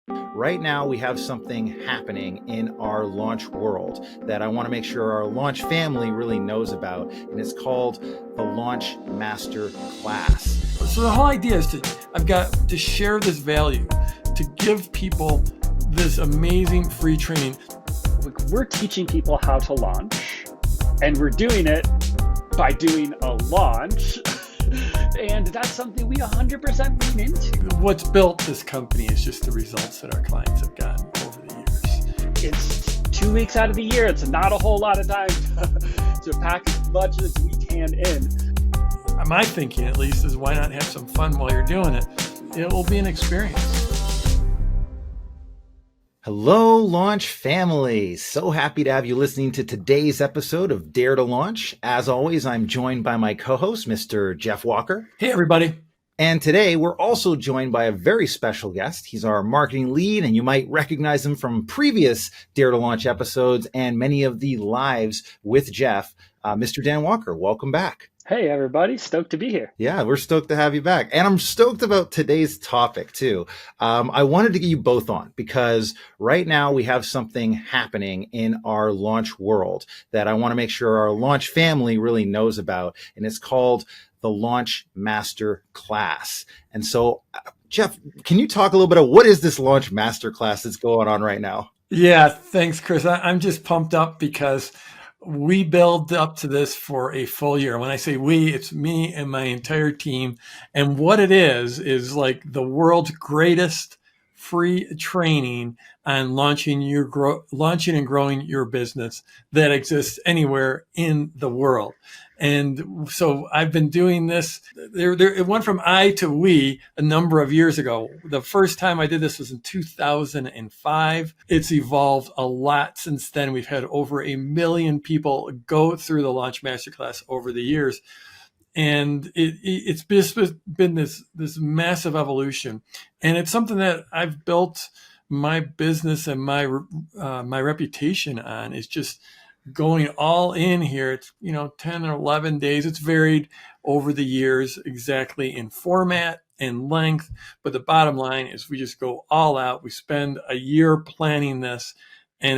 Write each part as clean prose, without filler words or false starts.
Right now, we have something happening in our launch world that I want to make sure our launch family really knows about, and it's called the Launch Masterclass. So the whole idea is I've got to share this value, to give people this amazing free training. We're teaching people how to launch, and we're doing it by doing a launch. And that's something we 100% lean into. What's built this company is just the results that our clients have gotten over the years. It's 2 weeks out of the year. It's not a whole lot of time to pack as much as we can in. My thinking, at least, is why not have some fun while you're doing it? It will be an experience. Hello, Launch family. So happy to have you listening to today's episode of Dare to Launch. As always, I'm joined by my co-host, Mr. Jeff Walker. Hey, everybody. And today we're also joined by a very special guest. He's our marketing lead, and you might recognize him from previous Dare to Launch episodes and many of the lives with Jeff, Mr. Dan Walker. Welcome back. Hey, everybody. Stoked to be here. Yeah, we're stoked to have you back. And I'm stoked about today's topic, too. I wanted to get you both on because right now we have something happening in our launch world that I want to make sure our launch family really knows about. And it's called the Launch Masterclass. And so, Jeff, can you talk a little bit about what is this Launch Masterclass that's going on right now? Yeah, thanks, Chris. I'm just pumped up because we build up to this for a full year. When I say we, it's me and my entire team. And what it is like the world's greatest free training on launching and growing your business that exists anywhere in the world. And so I've been doing this. It went from I to we a number of years ago. The first time I did this was in 2005. It's evolved a lot since then. We've had over 1 million people go through the Launch Masterclass over the years. And it's just been this massive evolution. And it's something that I've built my business and my reputation on, is just going all in here. It's 10 or 11 days. It's varied over the years exactly in format and length, but the bottom line is we just go all out. We spend a year planning this, and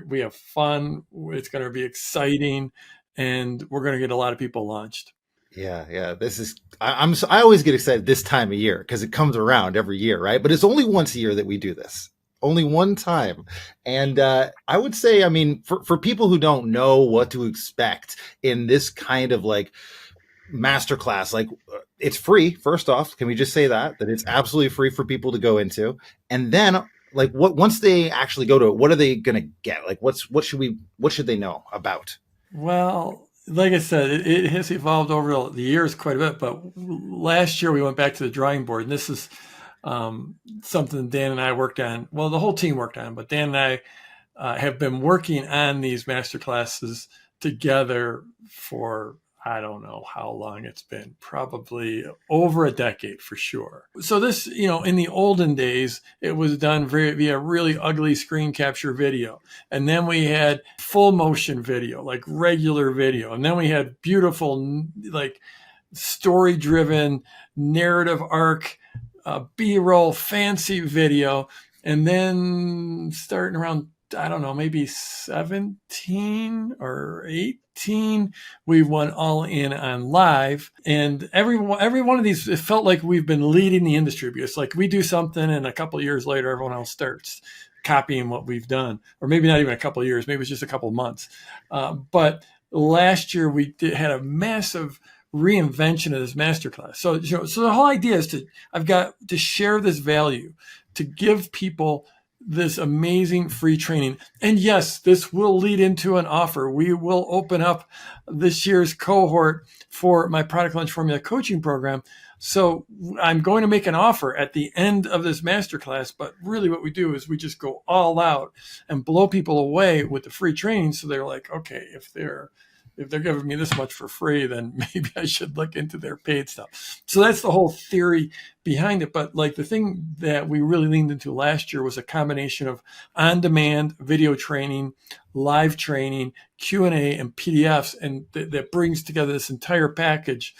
we have fun. It's going to be exciting, and we're going to get a lot of people launched. Yeah. This is, I always get excited this time of year because it comes around every year, right? But it's only once a year that we do this. Only one time. And I would say, for people who don't know what to expect in this kind of like masterclass, it's free. First off, can we just say that it's absolutely free for people to go into? And then once they actually go to it, what are they going to get? What should they know about? Well, like I said, it has evolved over the years quite a bit, but last year we went back to the drawing board, and this is something Dan and I worked on. Well, the whole team worked on, but Dan and I have been working on these masterclasses together for, I don't know how long it's been, probably over a decade for sure. So this, in the olden days, it was done via really ugly screen capture video. And then we had full motion video, like regular video. And then we had beautiful, story-driven narrative arc, B-roll, fancy video. And then starting around, I don't know, maybe 17 or 18, we went all in on live. And every one of these, it felt like we've been leading the industry, because we do something and a couple of years later, everyone else starts copying what we've done. Or maybe not even a couple of years, maybe it's just a couple of months. But last year we had a massive reinvention of this masterclass. So the whole idea is I've got to share this value, to give people this amazing free training. And yes, this will lead into an offer. We will open up this year's cohort for my product launch formula coaching program. So I'm going to make an offer at the end of this masterclass, but really what we do is we just go all out and blow people away with the free training. So they're like, okay, if they're giving me this much for free, then maybe I should look into their paid stuff. So that's the whole theory behind it. But the thing that we really leaned into last year was a combination of on-demand video training, live training, Q&A, and PDFs. And that brings together this entire package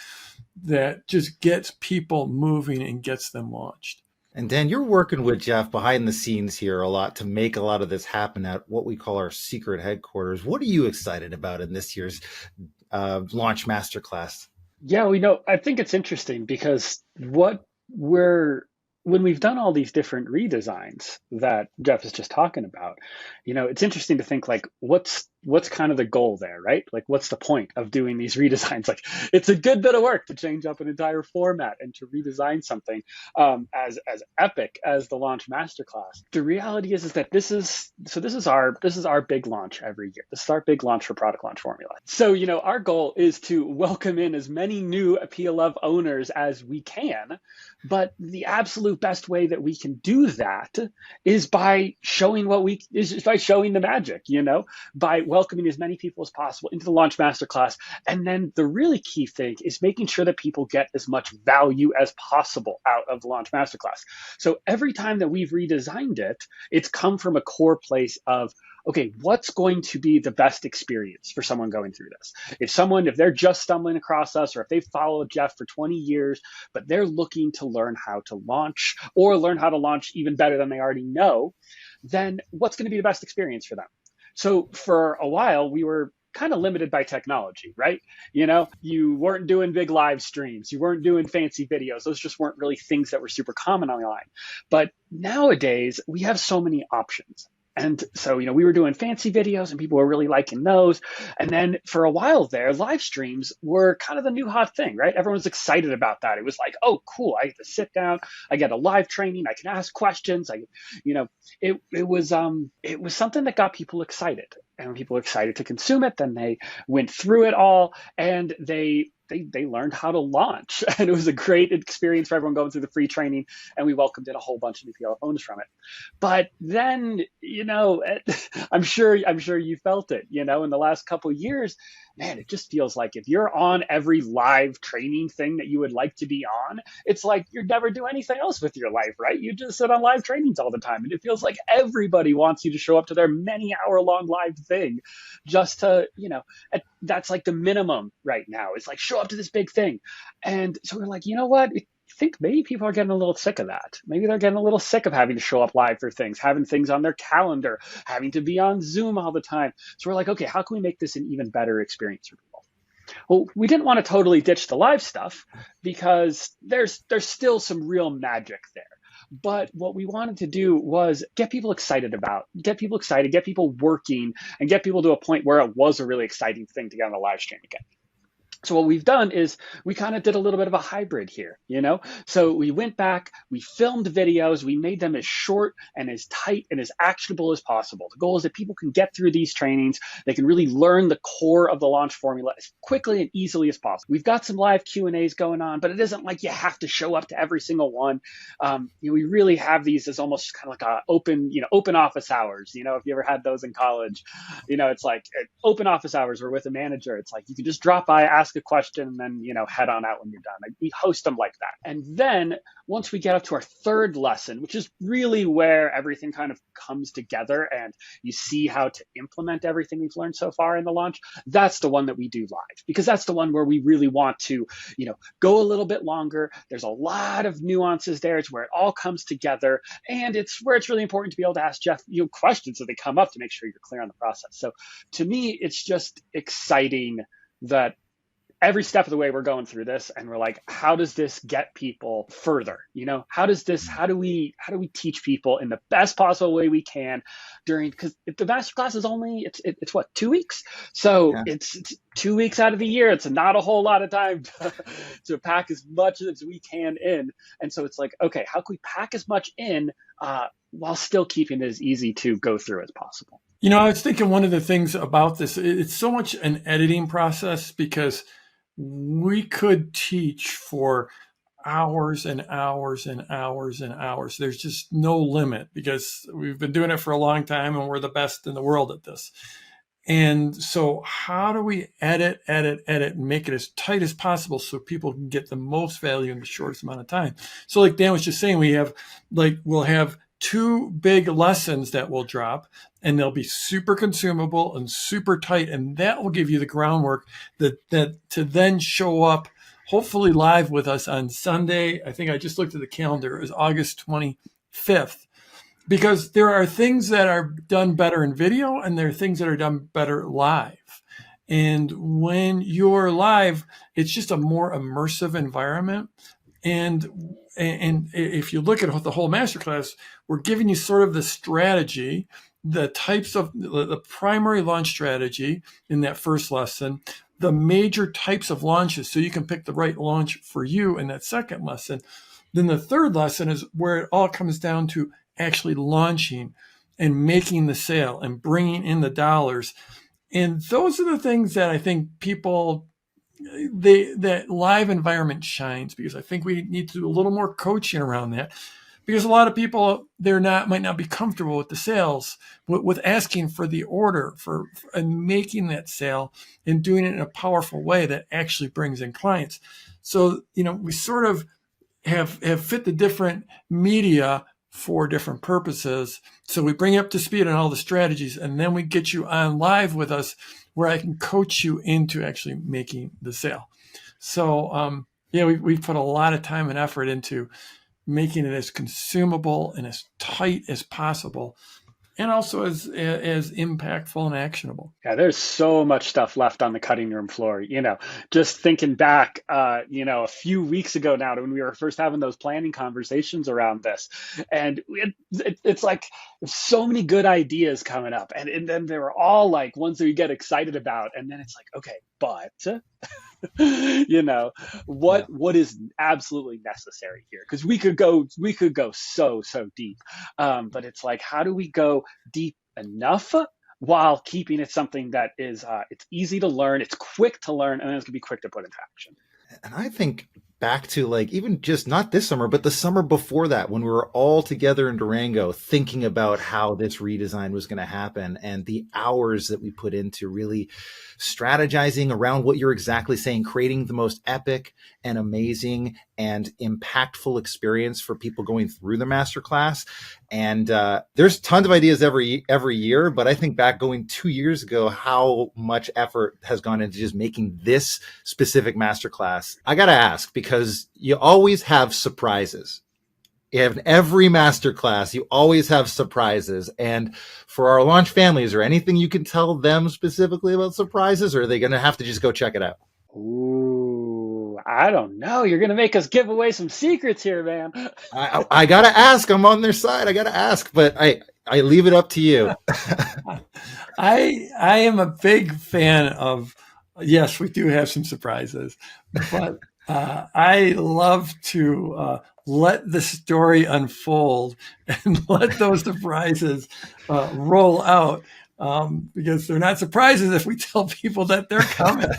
that just gets people moving and gets them launched. And Dan, you're working with Jeff behind the scenes here a lot to make a lot of this happen at what we call our secret headquarters. What are you excited about in this year's Launch Masterclass? Yeah, I think it's interesting because we're when we've done all these different redesigns that Jeff is just talking about, it's interesting to think like what's kind of the goal there, right? Like what's the point of doing these redesigns? Like it's a good bit of work to change up an entire format and to redesign something as epic as the Launch Masterclass. The reality is that this is our big launch every year. This is our big launch for Product Launch Formula. So, our goal is to welcome in as many new PLF owners as we can. But the absolute best way that we can do that is by showing the magic, by welcoming as many people as possible into the Launch Masterclass. And then the really key thing is making sure that people get as much value as possible out of the Launch Masterclass. So every time that we've redesigned it, it's come from a core place of, okay, what's going to be the best experience for someone going through this? If they're just stumbling across us, or if they've followed Jeff for 20 years, but they're looking to learn how to launch or learn how to launch even better than they already know, then what's going to be the best experience for them? So for a while, we were kind of limited by technology, right? You weren't doing big live streams. You weren't doing fancy videos. Those just weren't really things that were super common online. But nowadays, we have so many options. And so, we were doing fancy videos and people were really liking those. And then for a while there, live streams were kind of the new hot thing, right? Everyone's excited about that. It was like, oh, cool. I get to sit down. I get a live training. I can ask questions. It was something that got people excited. And when people were excited to consume it, then they went through it all and they learned how to launch. And it was a great experience for everyone going through the free training. And we welcomed in a whole bunch of new PLF owners from it. But then, I'm sure you felt it, in the last couple of years, man, it just feels like if you're on every live training thing that you would like to be on, it's like you never do anything else with your life, right? You just sit on live trainings all the time. And it feels like everybody wants you to show up to their many hour-long live thing just to, that's like the minimum right now. It's like, show up to this big thing. And so we're like, you know what? I think maybe people are getting a little sick of that. Maybe they're getting a little sick of having to show up live for things, having things on their calendar, having to be on Zoom all the time. So we're like, okay, how can we make this an even better experience for people? Well, we didn't want to totally ditch the live stuff because there's still some real magic there. But what we wanted to do was get people excited, get people working, and get people to a point where it was a really exciting thing to get on a live stream again. So what we've done is we kind of did a little bit of a hybrid here, So we went back, we filmed videos, we made them as short and as tight and as actionable as possible. The goal is that people can get through these trainings. They can really learn the core of the launch formula as quickly and easily as possible. We've got some live Q&As going on, but it isn't like you have to show up to every single one. We really have these as almost kind of like a open office hours. If you ever had those in college, it's like open office hours where with a manager, it's like you can just drop by, ask a question, and then head on out when you're done. Like, we host them like that. And then once we get up to our third lesson, which is really where everything kind of comes together and you see how to implement everything we've learned so far in the launch, that's the one that we do live, because that's the one where we really want to go a little bit longer. There's a lot of nuances there. It's where it all comes together, and it's where it's really important to be able to ask Jeff questions as they come up to make sure you're clear on the process. So to me, it's just exciting that every step of the way we're going through this and we're like, how does this get people further? How do we teach people in the best possible way we can because if the masterclass is only, it's what, 2 weeks? So yeah. It's 2 weeks out of the year. It's not a whole lot of time to pack as much as we can in. And so it's like, okay, how can we pack as much in while still keeping it as easy to go through as possible? I was thinking one of the things about this, it's so much an editing process because we could teach for hours and hours and hours and hours. There's just no limit because we've been doing it for a long time and we're the best in the world at this. And so how do we edit, and make it as tight as possible so people can get the most value in the shortest amount of time? So like Dan was just saying, we'll have 2 big lessons that will drop, and they'll be super consumable and super tight. And that will give you the groundwork that to then show up hopefully live with us on Sunday. I think I just looked at the calendar. It was August 25th. Because there are things that are done better in video and there are things that are done better live. And when you're live, it's just a more immersive environment. And if you look at the whole masterclass, we're giving you sort of the strategy, the types of the primary launch strategy in that first lesson, the major types of launches, so you can pick the right launch for you in that second lesson. Then the third lesson is where it all comes down to actually launching and making the sale and bringing in the dollars. And those are the things that I think people, that live environment shines, because I think we need to do a little more coaching around that, because a lot of people, might not be comfortable with the sales, with asking for the order and making that sale and doing it in a powerful way that actually brings in clients. So, we sort of have fit the different media for different purposes. So we bring you up to speed on all the strategies, and then we get you on live with us where I can coach you into actually making the sale. So, we've put a lot of time and effort into making it as consumable and as tight as possible, and also as impactful and actionable. Yeah, there's so much stuff left on the cutting room floor. Just thinking back, a few weeks ago now to when we were first having those planning conversations around this, and it's like there's so many good ideas coming up, and then they were all like ones that you get excited about, and then it's like, okay, but Yeah. what is absolutely necessary here, because we could go so deep, but it's like, how do we go deep enough while keeping it something that is it's easy to learn, it's quick to learn, and then it's going to be quick to put into action. And I think back to like even just not this summer, but the summer before that, when we were all together in Durango thinking about how this redesign was going to happen, and the hours that we put into really strategizing around what you're exactly saying, creating the most epic and amazing and impactful experience for people going through the masterclass. And there's tons of ideas every year, but I think back going 2 years ago, how much effort has gone into just making this specific masterclass. I got to ask, because you always have surprises. In every masterclass, you always have surprises. And for our launch family, is there anything you can tell them specifically about surprises, or are they going to have to just go check it out? Ooh, I don't know. You're going to make us give away some secrets here, man. I got to ask. I'm on their side. I got to ask, but I leave it up to you. I am a big fan of, yes, we do have some surprises, but I love to let the story unfold and let those surprises roll out, because they're not surprises if we tell people that they're coming.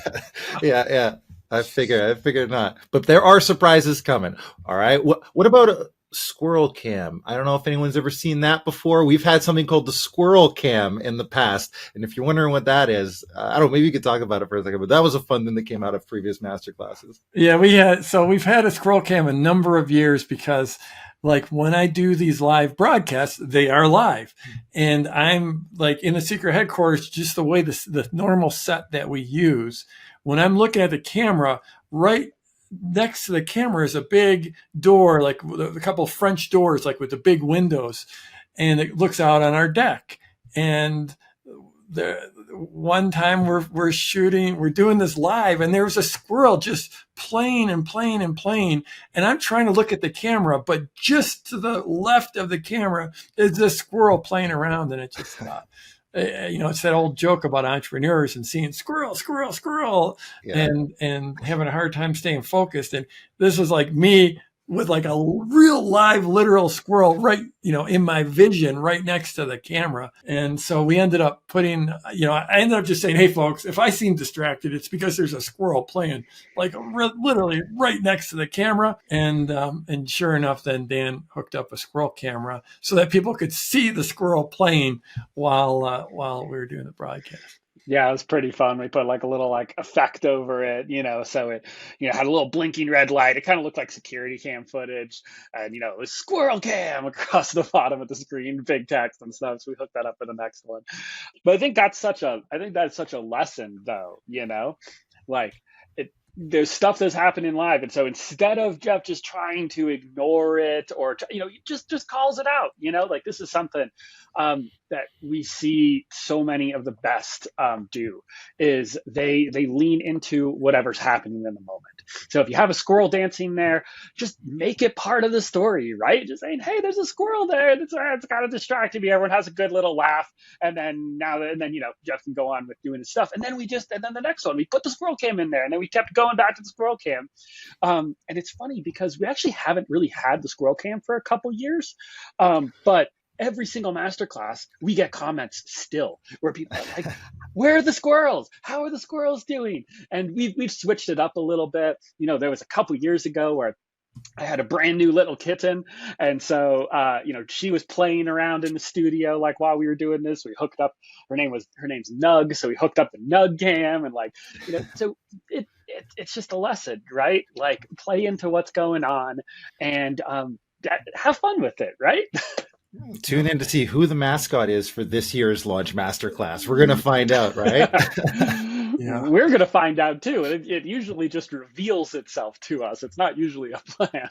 Yeah. I figured not. But there are surprises coming. All right. What about a squirrel cam? I don't know if anyone's ever seen that before. We've had something called the squirrel cam in the past. And if you're wondering what that is, I don't know, maybe you could talk about it for a second, but that was a fun thing that came out of previous masterclasses. Yeah, we've had a squirrel cam a number of years, because like when I do these live broadcasts, they are live, and I'm like in the secret headquarters, just the way the normal set that we use. When I'm looking at the camera, right next to the camera is a big door, like a couple of French doors, like with the big windows, and it looks out on our deck. And one time we're doing this live, and there was a squirrel just playing, and I'm trying to look at the camera, but just to the left of the camera is this squirrel playing around, and it just it's that old joke about entrepreneurs and seeing squirrel, Yeah. and having a hard time staying focused. And this was like me with like a real live, literal squirrel right, in my vision right next to the camera. And so we ended up I ended up just saying, hey folks, if I seem distracted, it's because there's a squirrel playing like literally right next to the camera. And sure enough, then Dan hooked up a squirrel camera so that people could see the squirrel playing while we were doing the broadcast. Yeah, it was pretty fun. We put like a little like effect over it, so it, had a little blinking red light. It kind of looked like security cam footage, and it was squirrel cam across the bottom of the screen, big text and stuff. So we hooked that up for the next one. But I think that's such a lesson, though. Like there's stuff that's happening live, and so instead of Jeff just trying to ignore it, or just calls it out, like this is something that we see so many of the best do, is they lean into whatever's happening in the moment. So if you have a squirrel dancing there, just make it part of the story, right? Just saying, hey, there's a squirrel there, it's kind of distracting me, everyone has a good little laugh, and then Jeff can go on with doing his stuff, and then the next one, we put the squirrel cam in there, and then we kept going back to the squirrel cam. And it's funny because we actually haven't really had the squirrel cam for a couple years, but every single masterclass, we get comments still where people are like, where are the squirrels? How are the squirrels doing? And we've switched it up a little bit. There was a couple years ago where I had a brand new little kitten. And so, she was playing around in the studio, like while we were doing this, we hooked up, her name's Nug. So we hooked up the Nug cam, and so it's just a lesson, right? Like, play into what's going on, and have fun with it, right? Tune in to see who the mascot is for this year's Launch Masterclass. We're going to find out, right? Yeah. We're going to find out too. And it usually just reveals itself to us. It's not usually a plan.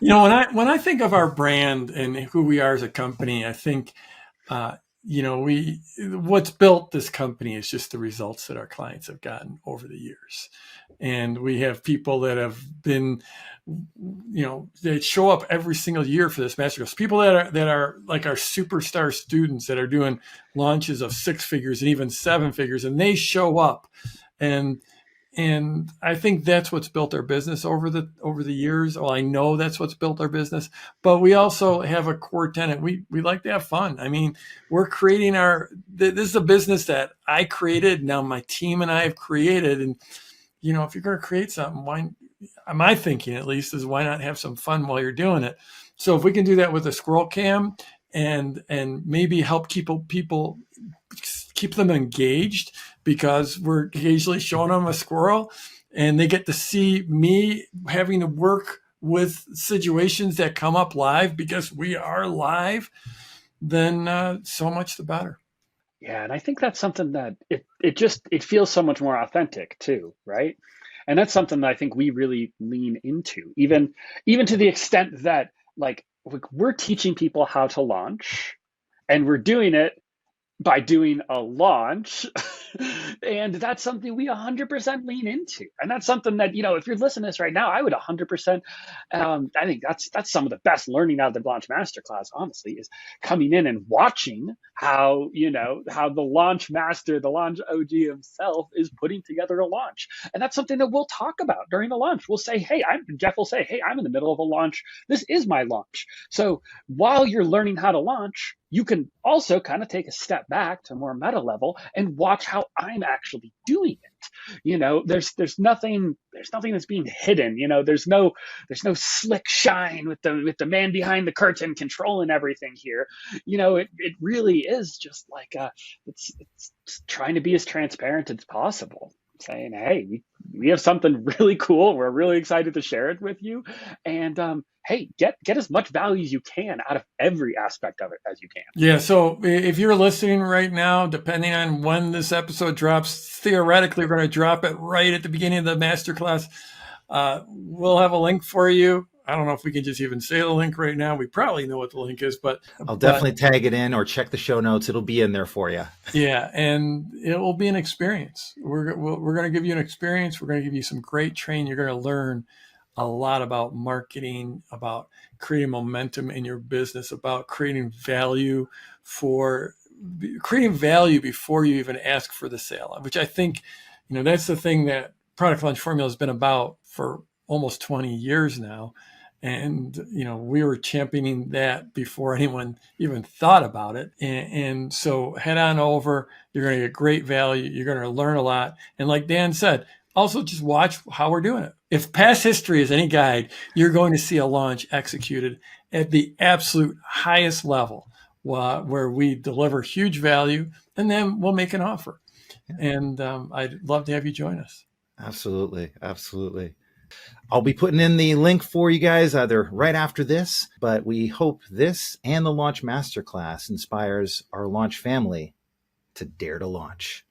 When I think of our brand and who we are as a company, I think, what's built this company is just the results that our clients have gotten over the years. And we have people that have been, they show up every single year for this masterclass. People that are like our superstar students that are doing launches of 6 figures and even 7 figures, and they show up. And I think that's what's built our business over the years. Well, I know that's what's built our business, but we also have a core tenet. We like to have fun. I mean, we're creating this is a business that I created. Now my team and I have created. And, if you're going to create something, my thinking at least is, why not have some fun while you're doing it? So if we can do that with a squirrel cam and maybe help people keep them engaged, because we're occasionally showing them a squirrel and they get to see me having to work with situations that come up live because we are live, then so much the better. Yeah. And I think that's something that it feels so much more authentic too, right? And that's something that I think we really lean into, even to the extent that like we're teaching people how to launch, and we're doing it by doing a launch. And that's something we 100% lean into. And that's something that, if you're listening to this right now, I would 100%, I think that's some of the best learning out of the Launch Masterclass, honestly, is coming in and watching how the launch master, the launch OG himself, is putting together a launch. And that's something that we'll talk about during the launch. We'll say, Jeff will say, hey, I'm in the middle of a launch. This is my launch. So while you're learning how to launch, you can also kind of take a step back to a more meta level and watch how I'm actually doing it. There's nothing that's being hidden. There's no slick shine with the man behind the curtain controlling everything here. It really is just like it's trying to be as transparent as possible, saying, hey, we have something really cool. We're really excited to share it with you. And hey, get as much value as you can out of every aspect of it as you can. Yeah. So if you're listening right now, depending on when this episode drops, theoretically, we're going to drop it right at the beginning of the masterclass. We'll have a link for you. I don't know if we can just even say the link right now. We probably know what the link is, but I'll definitely tag it in, or check the show notes. It'll be in there for you. Yeah. And it will be an experience. We're going to give you an experience. We're going to give you some great training. You're going to learn a lot about marketing, about creating momentum in your business, about creating value before you even ask for the sale, which I think, that's the thing that Product Launch Formula has been about for almost 20 years now. And, we were championing that before anyone even thought about it. And so head on over. You're going to get great value. You're going to learn a lot. And like Dan said, also just watch how we're doing it. If past history is any guide, you're going to see a launch executed at the absolute highest level, where we deliver huge value, and then we'll make an offer. And I'd love to have you join us. Absolutely. Absolutely. I'll be putting in the link for you guys either right after this, but we hope this and the Launch Masterclass inspires our launch family to dare to launch.